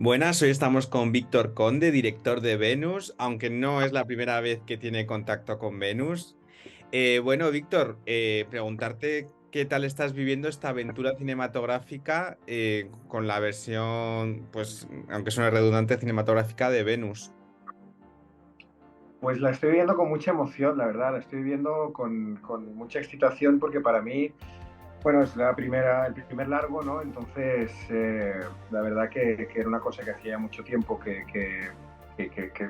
Buenas, hoy estamos con Víctor Conde, director de Venus, aunque no es la primera vez que tiene contacto con Venus. Bueno, Víctor, preguntarte qué tal estás viviendo esta aventura cinematográfica con la versión, pues, aunque suene redundante, cinematográfica de Venus. Pues la estoy viendo con mucha emoción, la verdad, la estoy viendo con mucha excitación porque para mí, bueno, es el primer largo, ¿no? Entonces, la verdad que era una cosa que hacía mucho tiempo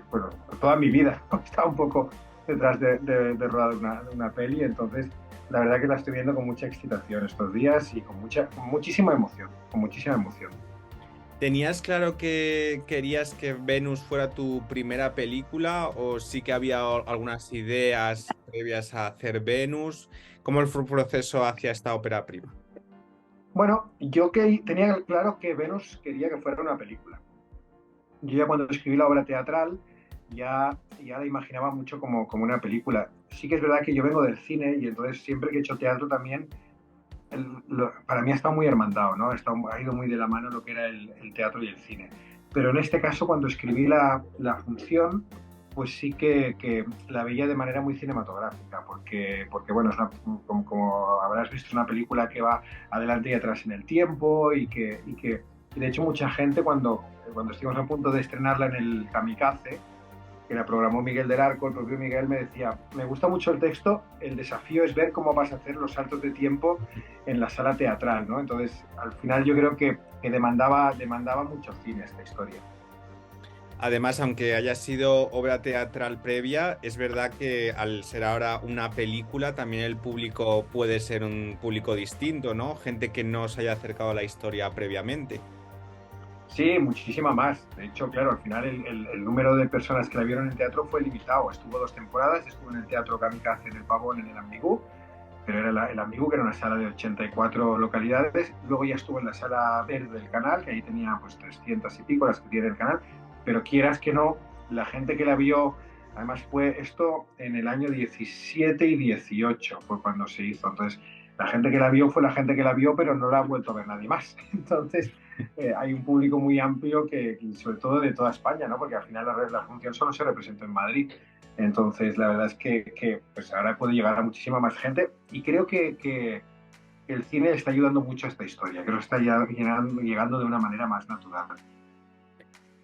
bueno, toda mi vida estaba un poco detrás de rodar una peli, entonces la verdad que la estoy viendo con mucha excitación estos días y con muchísima emoción, con muchísima emoción. ¿Tenías claro que querías que Venus fuera tu primera película o sí que había algunas ideas previas a hacer Venus? ¿Cómo fue el proceso hacia esta ópera prima? Bueno, tenía claro que Venus quería que fuera una película. Yo ya cuando escribí la obra teatral ya la imaginaba mucho como una película. Sí que es verdad que yo vengo del cine y entonces siempre que he hecho teatro también, para mí ha estado muy hermandado, ¿no? Ha ido muy de la mano lo que era el teatro y el cine. Pero en este caso, cuando escribí la función, pues sí que la veía de manera muy cinematográfica, porque bueno, como habrás visto, es una película que va adelante y atrás en el tiempo y de hecho mucha gente cuando estuvimos a punto de estrenarla en el Kamikaze, que la programó Miguel del Arco, el propio Miguel me decía, me gusta mucho el texto, el desafío es ver cómo vas a hacer los saltos de tiempo en la sala teatral, ¿no? Entonces, al final yo creo que demandaba mucho cine esta historia. Además, aunque haya sido obra teatral previa, es verdad que al ser ahora una película, también el público puede ser un público distinto, ¿no? Gente que no se haya acercado a la historia previamente. Sí, muchísima más. De hecho, claro, al final el número de personas que la vieron en teatro fue limitado. Estuvo 2 temporadas, estuvo en el Teatro Kamikaze en el Pavón, en el Ambigu, pero era el Ambigu, que era una sala de 84 localidades. Luego ya estuvo en la sala verde del canal, que ahí tenía pues 300 y pico las que tiene el canal. Pero quieras que no, la gente que la vio, además fue esto en el año 17 y 18, fue cuando se hizo. Entonces, la gente que la vio fue la gente que la vio, pero no la ha vuelto a ver nadie más. Entonces, hay un público muy amplio y sobre todo de toda España, ¿no? Porque al final la función solo se representó en Madrid. Entonces, la verdad es que pues ahora puede llegar a muchísima más gente y creo que el cine está ayudando mucho a esta historia, creo que está ya llegando de una manera más natural.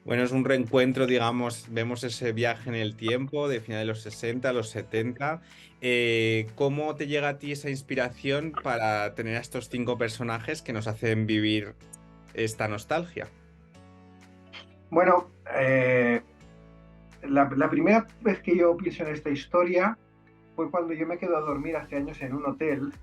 Bueno, es un reencuentro, digamos, vemos ese viaje en el tiempo de finales de los 60 a los 70. ¿Cómo te llega a ti esa inspiración para tener a estos cinco personajes que nos hacen vivir esta nostalgia? Bueno, la primera vez que yo pienso en esta historia fue cuando yo me quedo a dormir hace años en un hotel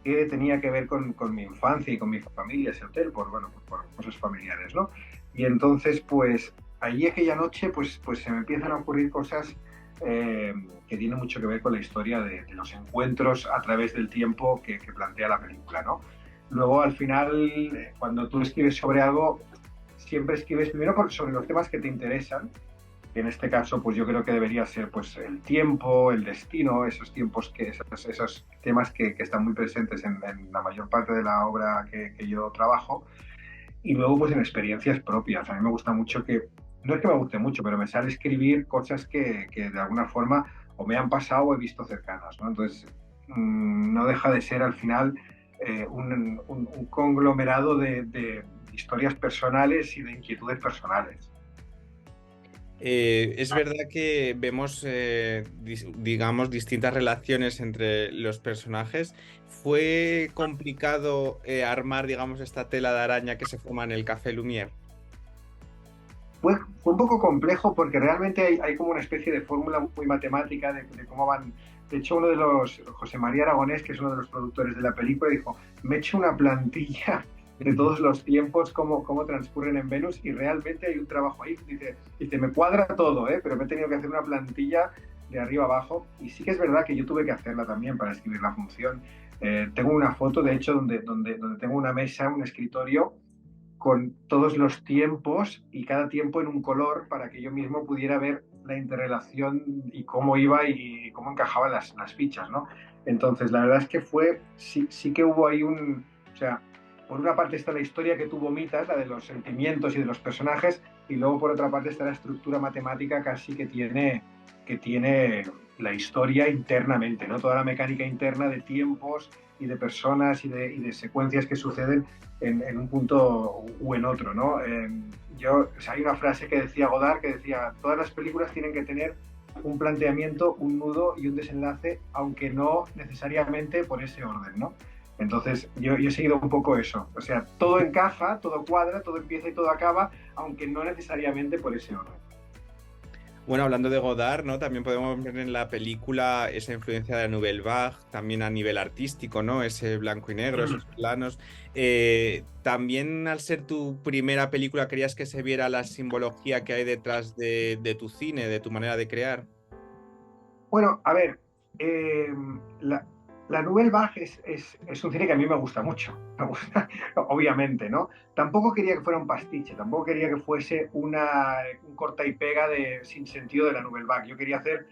que tenía que ver con mi infancia y con mi familia, ese hotel, bueno, por cosas familiares, ¿no? Y entonces, pues, allí aquella noche, pues se me empiezan a ocurrir cosas que tienen mucho que ver con la historia de los encuentros a través del tiempo que plantea la película, ¿no? Luego, al final, cuando tú escribes sobre algo, siempre escribes primero sobre los temas que te interesan, que en este caso pues yo creo que debería ser pues el tiempo, el destino, esos tiempos esos temas que están muy presentes en la mayor parte de la obra que yo trabajo y luego pues en experiencias propias. A mí me gusta mucho no es que me guste mucho, pero me sale escribir cosas que de alguna forma o me han pasado o he visto cercanas, ¿no? Entonces no deja de ser al final un conglomerado de historias personales y de inquietudes personales. Es verdad que vemos, digamos, distintas relaciones entre los personajes. ¿Fue complicado armar, digamos, esta tela de araña que se forma en el Café Lumière? Fue un poco complejo porque realmente hay como una especie de fórmula muy matemática de cómo van. De hecho, José María Aragonés, que es uno de los productores de la película, dijo, me he hecho una plantilla de todos los tiempos, cómo transcurren en Venus, y realmente hay un trabajo ahí. Dice, me cuadra todo, ¿eh? Pero me he tenido que hacer una plantilla de arriba abajo. Y sí que es verdad que yo tuve que hacerla también para escribir la función. Tengo una foto, de hecho, donde tengo una mesa, un escritorio, con todos los tiempos y cada tiempo en un color para que yo mismo pudiera ver la interrelación y cómo iba y cómo encajaban las fichas, ¿no? Entonces, la verdad es que sí que hubo ahí o sea, por una parte está la historia que tú vomitas, la de los sentimientos y de los personajes, y luego por otra parte está la estructura matemática casi que tiene la historia internamente, ¿no? Toda la mecánica interna de tiempos y de personas y de secuencias que suceden en un punto u en otro, ¿no? O sea, hay una frase que decía Godard, que decía, todas las películas tienen que tener un planteamiento, un nudo y un desenlace, aunque no necesariamente por ese orden, ¿no? Entonces, yo he seguido un poco eso. O sea, todo encaja, todo cuadra, todo empieza y todo acaba, aunque no necesariamente por ese orden. Bueno, hablando de Godard, ¿no? También podemos ver en la película esa influencia de la Nouvelle Vague, también a nivel artístico, ¿no? Ese blanco y negro, esos planos. También al ser tu primera película, ¿querías que se viera la simbología que hay detrás de tu cine, de tu manera de crear? Bueno, a ver, la, la Nouvelle Vague es un cine que a mí me gusta mucho, me gusta, obviamente, ¿no? Tampoco quería que fuera un pastiche, tampoco quería que fuese un corta y pega sin sentido de la Nouvelle Vague. Yo quería hacer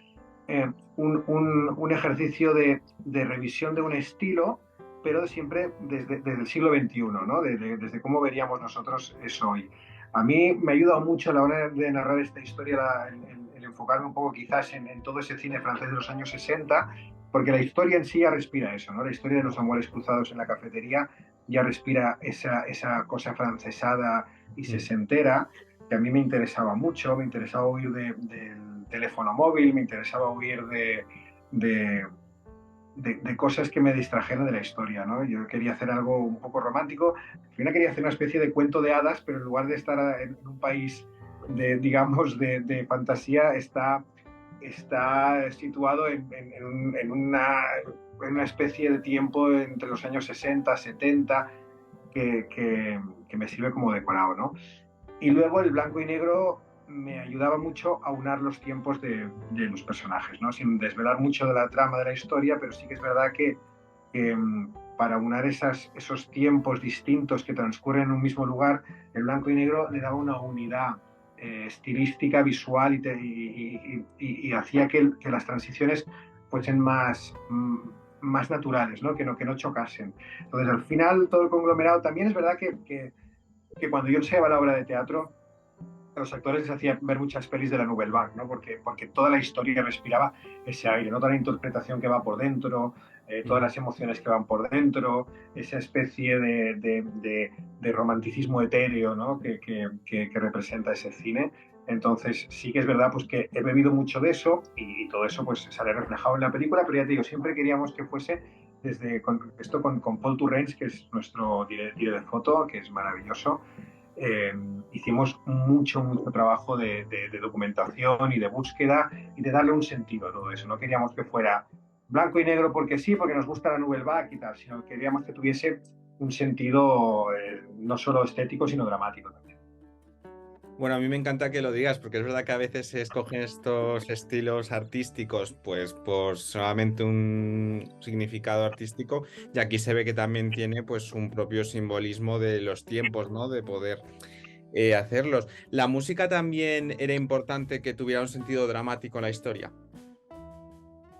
un ejercicio de revisión de un estilo, pero siempre desde el siglo XXI, ¿no? Desde cómo veríamos nosotros eso hoy. A mí me ha ayudado mucho a la hora de narrar esta historia el enfocarme un poco quizás en todo ese cine francés de los años 60, porque la historia en sí ya respira eso, ¿no? La historia de los amores cruzados en la cafetería ya respira esa cosa francesada y sesentera, que a mí me interesaba mucho, me interesaba huir del teléfono móvil, me interesaba huir de cosas que me distrajeran de la historia, ¿no? Yo quería hacer algo un poco romántico, al final quería hacer una especie de cuento de hadas, pero en lugar de estar en un país digamos, de fantasía, está situado en una especie de tiempo entre los años 60, 70, que me sirve como decorado, ¿no? Y luego el blanco y negro me ayudaba mucho a unar los tiempos de los personajes, ¿no? Sin desvelar mucho de la trama de la historia, pero sí que es verdad que para unar esos tiempos distintos que transcurren en un mismo lugar, el blanco y negro le daba una unidad estilística, visual y hacía que las transiciones fuesen más naturales, ¿no? Que no chocasen. Entonces, al final, todo el conglomerado también es verdad que cuando yo enseñaba la obra de teatro, a los actores les hacía ver muchas pelis de la Nouvelle Vague, ¿no? Porque toda la historia respiraba ese aire, ¿no? Toda la interpretación que va por dentro, todas las emociones que van por dentro, esa especie de romanticismo etéreo, ¿no? Que representa ese cine. Entonces, sí que es verdad pues, que he bebido mucho de eso y todo eso pues, sale reflejado en la película, pero ya te digo, siempre queríamos que fuese con Paul Turrens, que es nuestro director de foto, que es maravilloso. eh, Hicimos mucho trabajo de documentación y de búsqueda y de darle un sentido a todo eso. No queríamos que fuera blanco y negro porque sí, porque nos gusta la Nouvelle Vague y tal, sino que queríamos que tuviese un sentido no solo estético, sino dramático también. Bueno, a mí me encanta que lo digas, porque es verdad que a veces se escogen estos estilos artísticos, pues por solamente un significado artístico, y aquí se ve que también tiene pues un propio simbolismo de los tiempos, ¿no? De poder hacerlos. ¿La música también era importante que tuviera un sentido dramático en la historia?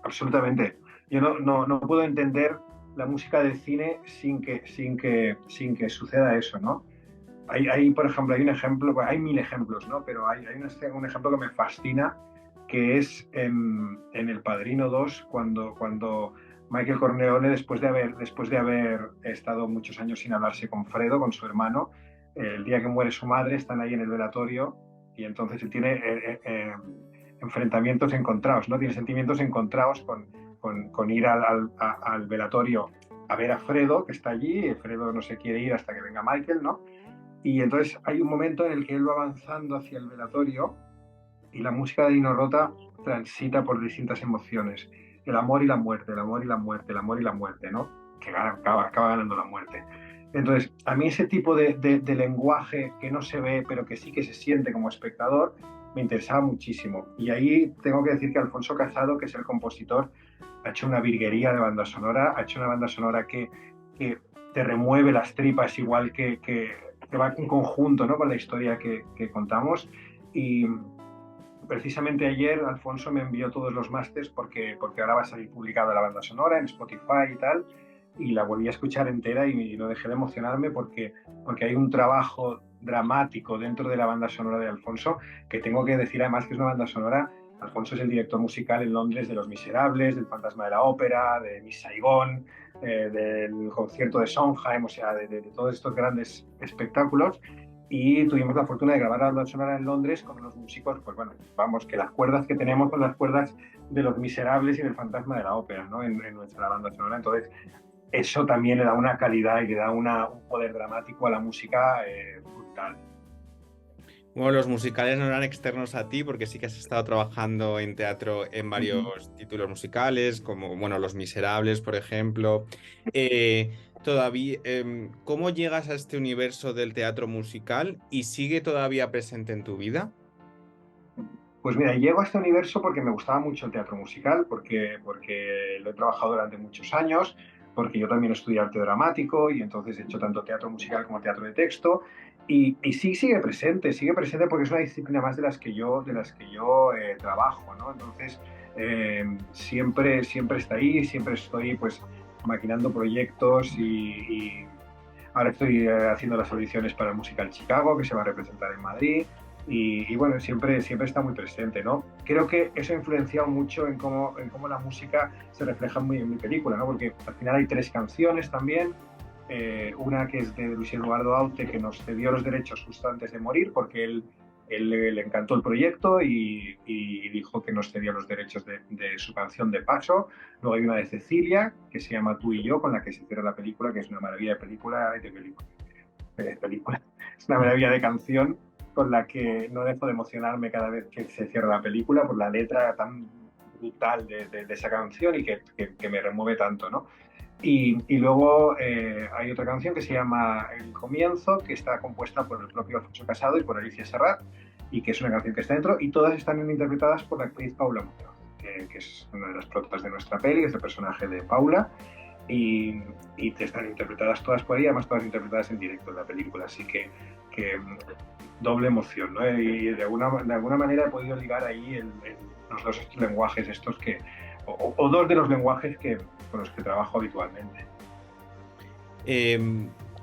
Absolutamente. Yo no puedo entender la música del cine sin que suceda eso, ¿no? Por ejemplo, hay un ejemplo, bueno, hay mil ejemplos, ¿no? Pero hay un ejemplo que me fascina, que es en El Padrino 2, cuando Michael Corleone, después de haber estado muchos años sin hablarse con Fredo, con su hermano, el día que muere su madre, están ahí en el velatorio y entonces él tiene enfrentamientos encontrados, ¿no? Tiene sentimientos encontrados con ir al velatorio a ver a Fredo, que está allí, Fredo no se quiere ir hasta que venga Michael, ¿no? Y entonces hay un momento en el que él va avanzando hacia el velatorio y la música de Nino Rota transita por distintas emociones. El amor y la muerte, el amor y la muerte, el amor y la muerte, ¿no? Que acaba ganando la muerte. Entonces, a mí ese tipo de lenguaje que no se ve, pero que sí que se siente como espectador, me interesaba muchísimo. Y ahí tengo que decir que Alfonso Casado, que es el compositor, ha hecho una virguería de banda sonora, ha hecho una banda sonora que te remueve las tripas igual que va en conjunto, ¿no? Con la historia que contamos. Y precisamente ayer Alfonso me envió todos los másters porque ahora va a salir publicada la banda sonora en Spotify y tal. y la volví a escuchar entera y no dejé de emocionarme porque hay un trabajo dramático dentro de la banda sonora de Alfonso, que tengo que decir además que es una banda sonora. Alfonso es el director musical en Londres de Los Miserables, del Fantasma de la Ópera, de Miss Saigon, del concierto de Sondheim, o sea, de todos estos grandes espectáculos. Y tuvimos la fortuna de grabar la banda sonora en Londres con unos músicos, pues bueno, vamos, que las cuerdas que tenemos son las cuerdas de Los Miserables y del Fantasma de la Ópera, ¿no? En nuestra banda sonora. Entonces, eso también le da una calidad y le da un poder dramático a la música brutal. Bueno, los musicales no eran externos a ti porque sí que has estado trabajando en teatro en varios títulos musicales, como, bueno, Los Miserables, por ejemplo. Todavía, ¿cómo llegas a este universo del teatro musical y sigue todavía presente en tu vida? Pues mira, llego a este universo porque me gustaba mucho el teatro musical, porque lo he trabajado durante muchos años, porque yo también estudié arte dramático y entonces he hecho tanto teatro musical como teatro de texto. Y sí sigue presente porque es una disciplina más de las que yo trabajo, ¿no? Entonces, siempre está ahí, siempre estoy pues maquinando proyectos y ahora estoy haciendo las audiciones para el musical Chicago, que se va a representar en Madrid. Y bueno, siempre está muy presente, ¿no? Creo que eso ha influenciado mucho en cómo la música se refleja en mi película, ¿no? Porque al final hay 3 canciones también, una que es de Luis Eduardo Aute, que nos cedió los derechos justo antes de morir, porque él le encantó el proyecto y dijo que nos cedió los derechos de su canción de paso. Luego hay una de Cecilia, que se llama Tú y yo, con la que se cierra la película, que es una maravilla de película, es una maravilla de canción con la que no dejo de emocionarme cada vez que se cierra la película por la letra tan brutal de esa canción y que me remueve tanto, ¿no? Y luego hay otra canción que se llama El Comienzo, que está compuesta por el propio Alfonso Casado y por Alicia Serrat, y que es una canción que está dentro, y todas están interpretadas por la actriz Paula Muñoz, que es una de las protas de nuestra peli, es el personaje de Paula, y te están interpretadas todas por ella, además todas interpretadas en directo en la película, así que doble emoción, ¿no? Y de alguna manera he podido ligar ahí los dos lenguajes estos o dos de los lenguajes con los que trabajo habitualmente.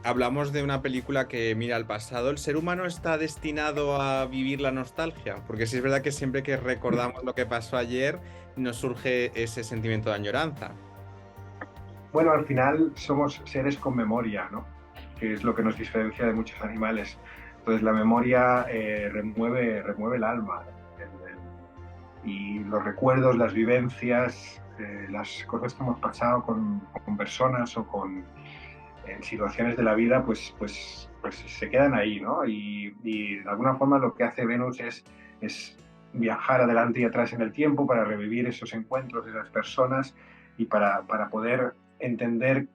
Hablamos de una película que mira al pasado. ¿El ser humano está destinado a vivir la nostalgia? Porque sí es verdad que siempre que recordamos lo que pasó ayer, nos surge ese sentimiento de añoranza. Bueno, al final somos seres con memoria, ¿no? Que es lo que nos diferencia de muchos animales. Entonces la memoria remueve el alma. Y los recuerdos, las vivencias, las cosas que hemos pasado con personas o en situaciones de la vida, pues se quedan ahí, ¿no? Y de alguna forma lo que hace Venus es viajar adelante y atrás en el tiempo para revivir esos encuentros de esas personas y para poder entender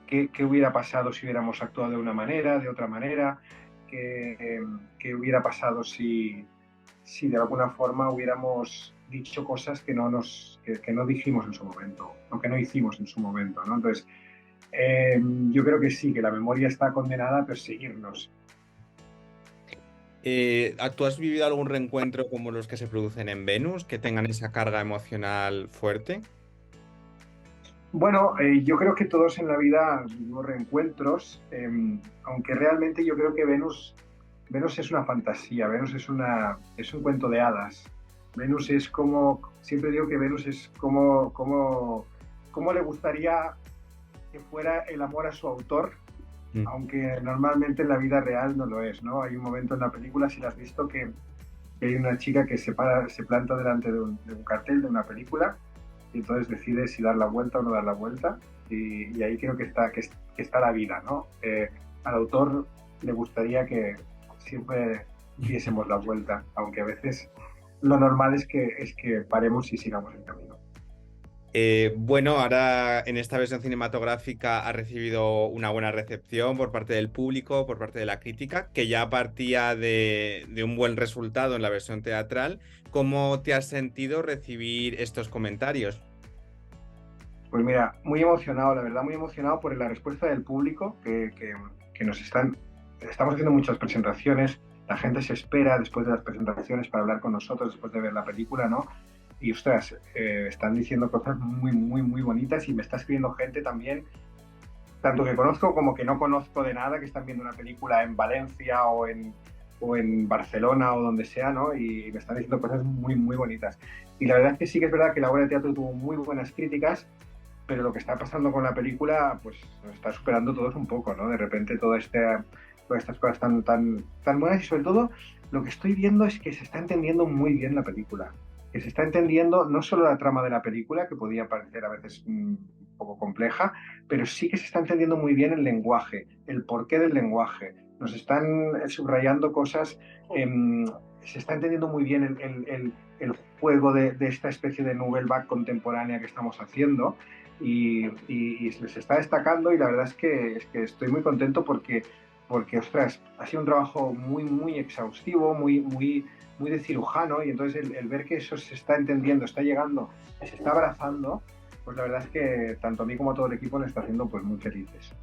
qué hubiera pasado si hubiéramos actuado de una manera, de otra manera, qué hubiera pasado si de alguna forma hubiéramos dicho cosas que no dijimos en su momento o que no hicimos en su momento, ¿no? Entonces, yo creo que sí, que la memoria está condenada a perseguirnos. ¿Tú has vivido algún reencuentro como los que se producen en Venus, que tengan esa carga emocional fuerte? Bueno, yo creo que todos en la vida vivimos reencuentros, aunque realmente yo creo que Venus es una fantasía, Venus es un cuento de hadas. Venus es siempre digo que Venus es como le gustaría que fuera el amor a su autor, aunque normalmente en la vida real no lo es, ¿no? Hay un momento en la película, si lo has visto, que hay una chica que se planta delante de un cartel de una película y entonces decide si dar la vuelta o no dar la vuelta y ahí creo que está la vida, ¿no? Al autor le gustaría que siempre diésemos la vuelta, aunque a veces lo normal es que paremos y sigamos el camino. Bueno, ahora en esta versión cinematográfica ha recibido una buena recepción por parte del público, por parte de la crítica, que ya partía de un buen resultado en la versión teatral. ¿Cómo te has sentido recibir estos comentarios? Pues mira, muy emocionado, la verdad, muy emocionado por la respuesta del público, que estamos haciendo muchas presentaciones, la gente se espera después de las presentaciones para hablar con nosotros después de ver la película, ¿no? Y ostras, están diciendo cosas muy, muy, muy bonitas y me está escribiendo gente también tanto que conozco como que no conozco de nada, que están viendo una película en Valencia o en Barcelona o donde sea, ¿no? Y me están diciendo cosas muy, muy bonitas. Y la verdad es que sí que es verdad que la obra de teatro tuvo muy buenas críticas, pero lo que está pasando con la película, pues nos está superando todos un poco, ¿no? De repente todas estas cosas tan buenas y sobre todo lo que estoy viendo es que se está entendiendo muy bien la película. Que se está entendiendo no solo la trama de la película, que podía parecer a veces un poco compleja, pero sí que se está entendiendo muy bien el lenguaje, el porqué del lenguaje. Nos están subrayando cosas, eh, se está entendiendo muy bien el juego de esta especie de nouvelle vague contemporánea que estamos haciendo y se está destacando y la verdad es que estoy muy contento porque, ostras, ha sido un trabajo muy, muy exhaustivo, muy de cirujano y entonces el ver que eso se está entendiendo, está llegando, se está abrazando, pues la verdad es que tanto a mí como a todo el equipo nos está haciendo pues muy felices.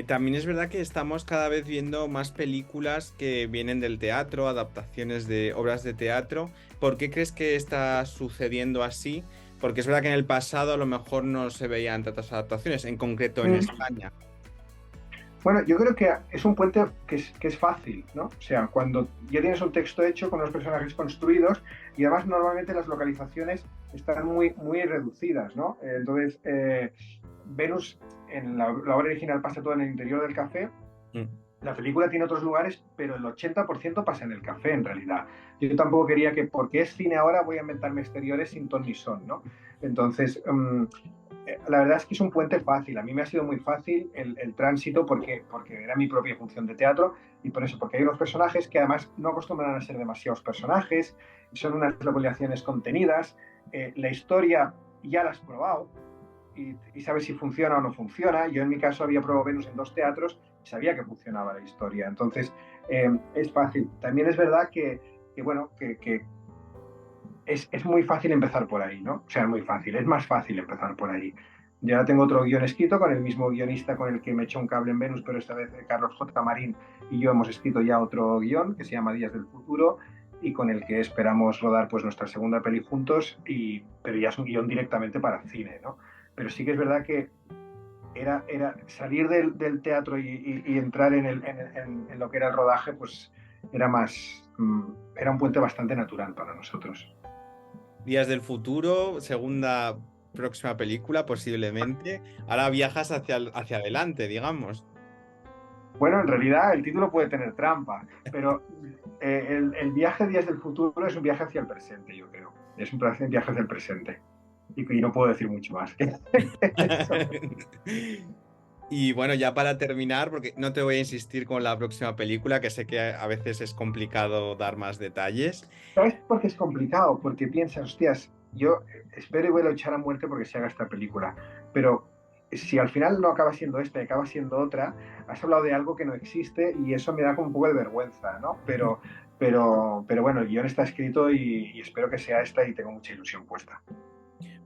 También es verdad que estamos cada vez viendo más películas que vienen del teatro, adaptaciones de obras de teatro. ¿Por qué crees que está sucediendo así? Porque es verdad que en el pasado a lo mejor no se veían tantas adaptaciones, en concreto en Mm. España. Bueno, yo creo que es un puente que es fácil, ¿no? O sea, cuando ya tienes un texto hecho con los personajes construidos y además normalmente las localizaciones están muy, muy reducidas, ¿no? Entonces, Venus en la obra original pasa todo en el interior del café. Mm. La película tiene otros lugares, pero el 80% pasa en el café, en realidad. Yo tampoco quería que, porque es cine ahora, voy a inventarme exteriores sin ton ni son, ¿no? Entonces, la verdad es que es un puente fácil. A mí me ha sido muy fácil el tránsito porque era mi propia función de teatro y por eso, porque hay unos personajes que además no acostumbran a ser demasiados personajes, son unas localizaciones contenidas, la historia ya la has probado, y sabes si funciona o no funciona. Yo en mi caso había probado Venus en 2 teatros y sabía que funcionaba la historia. Entonces, es fácil. También es verdad bueno, que es muy fácil empezar por ahí, ¿no? O sea, muy fácil, es más fácil empezar por ahí. Ya tengo otro guión escrito con el mismo guionista con el que me echó un cable en Venus, pero esta vez Carlos J. Marín y yo hemos escrito ya otro guión que se llama Días del Futuro y con el que esperamos rodar pues nuestra segunda peli juntos, pero ya es un guión directamente para cine, ¿no? Pero sí que es verdad que era salir del teatro y entrar en lo que era el rodaje, pues era era un puente bastante natural para nosotros. Días del futuro, segunda próxima película, posiblemente. Ahora viajas hacia adelante, digamos. Bueno, en realidad el título puede tener trampa, pero el viaje Días del Futuro es un viaje hacia el presente, yo creo. Es un viaje hacia el presente. Y no puedo decir mucho más que eso. Y bueno, ya para terminar, porque no te voy a insistir con la próxima película, que sé que a veces es complicado dar más detalles. ¿Sabes por qué es complicado? Porque piensas, hostias, yo espero y voy a luchar a muerte porque se haga esta película, pero si al final no acaba siendo esta y acaba siendo otra, has hablado de algo que no existe y eso me da como un poco de vergüenza, ¿no? Pero bueno, el guión está escrito y espero que sea esta y tengo mucha ilusión puesta.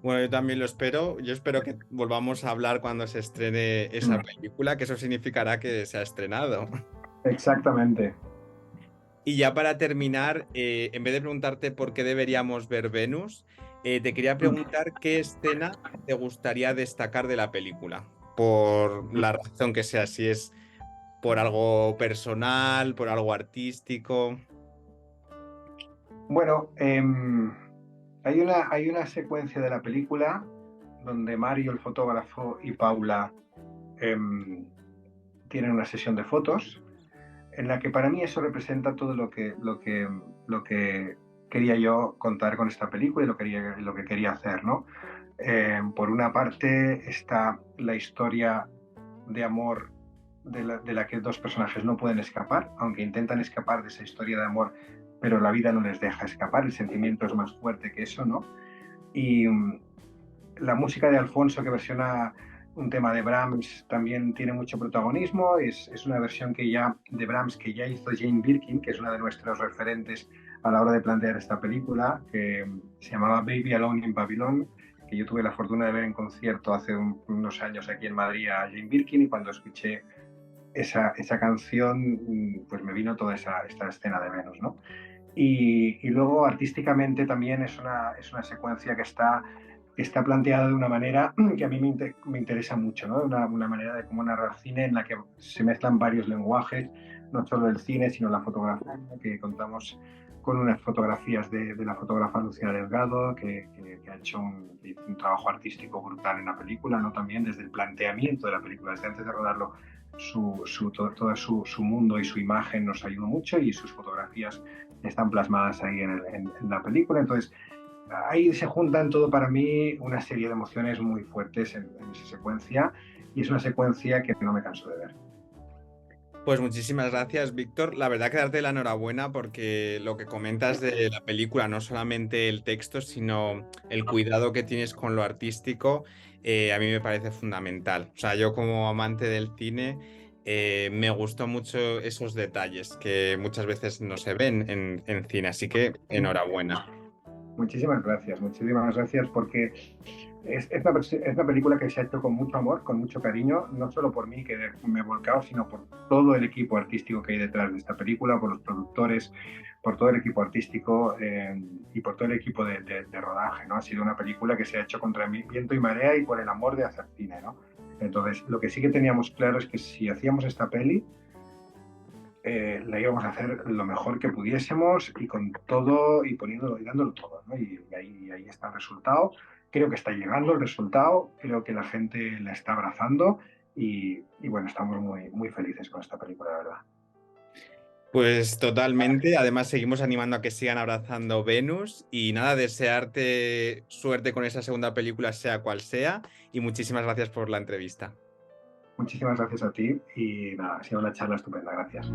Bueno, yo también lo espero. Yo espero que volvamos a hablar cuando se estrene esa Mm, película, que eso significará que se ha estrenado. exactamente. Y ya para terminar, en vez de preguntarte por qué deberíamos ver Venus, te quería Mm. preguntar qué escena te gustaría destacar de la película, por la razón que sea, si es por algo personal, por algo artístico. Bueno, hay una secuencia de la película donde Mario, el fotógrafo, y Paula em, tienen una sesión de fotos en la que para mí eso representa todo lo que quería yo contar con esta película y lo que quería hacer, ¿no? Por una parte está la historia de amor de la que dos personajes no pueden escapar, aunque intentan escapar de esa historia de amor, pero la vida no les deja escapar, el sentimiento es más fuerte que eso, ¿no? Y la música de Alfonso, que versiona un tema de Brahms, también tiene mucho protagonismo. Es una versión de Brahms que ya hizo Jane Birkin, que es una de nuestros referentes a la hora de plantear esta película, que se llamaba Baby Alone in Babylon, que yo tuve la fortuna de ver en concierto hace unos años aquí en Madrid a Jane Birkin y cuando escuché esa canción, pues me vino toda esta escena de Venus, ¿no? Y luego artísticamente también es una secuencia que está está planteada de una manera que a mí me interesa mucho, ¿no? Una manera de cómo narrar cine en la que se mezclan varios lenguajes, no solo el cine, sino la fotografía, que contamos con unas fotografías de la fotógrafa Lucía Delgado, que ha hecho un trabajo artístico brutal en la película, ¿no? También desde el planteamiento de la película, desde antes de rodarlo, todo su mundo y su imagen nos ayudó mucho, y sus fotografías están plasmadas ahí en la película. Entonces, ahí se juntan todo para mí una serie de emociones muy fuertes en esa secuencia, y es una secuencia que no me canso de ver. Pues muchísimas gracias, Víctor. La verdad que darte la enhorabuena porque lo que comentas de la película, no solamente el texto, sino el cuidado que tienes con lo artístico, a mí me parece fundamental. O sea, yo como amante del cine, me gustó mucho esos detalles que muchas veces no se ven en cine, así que enhorabuena. Muchísimas gracias porque es una película que se ha hecho con mucho amor, con mucho cariño, no solo por mí que me he volcado, sino por todo el equipo artístico que hay detrás de esta película, por los productores, por todo el equipo artístico, y por todo el equipo de rodaje, ¿no? Ha sido una película que se ha hecho contra viento y marea y por el amor de hacer cine, ¿no? Entonces, lo que sí que teníamos claro es que si hacíamos esta peli, la íbamos a hacer lo mejor que pudiésemos y con todo y poniéndolo y dándolo todo, ¿no? Ahí está el resultado. Creo que está llegando el resultado, creo que la gente la está abrazando, y bueno, estamos muy felices con esta película, la verdad. Pues totalmente. Además, seguimos animando a que sigan abrazando Venus y nada, desearte suerte con esa segunda película, sea cual sea, y muchísimas gracias por la entrevista. Muchísimas gracias a ti y nada, ha sido una charla estupenda, gracias.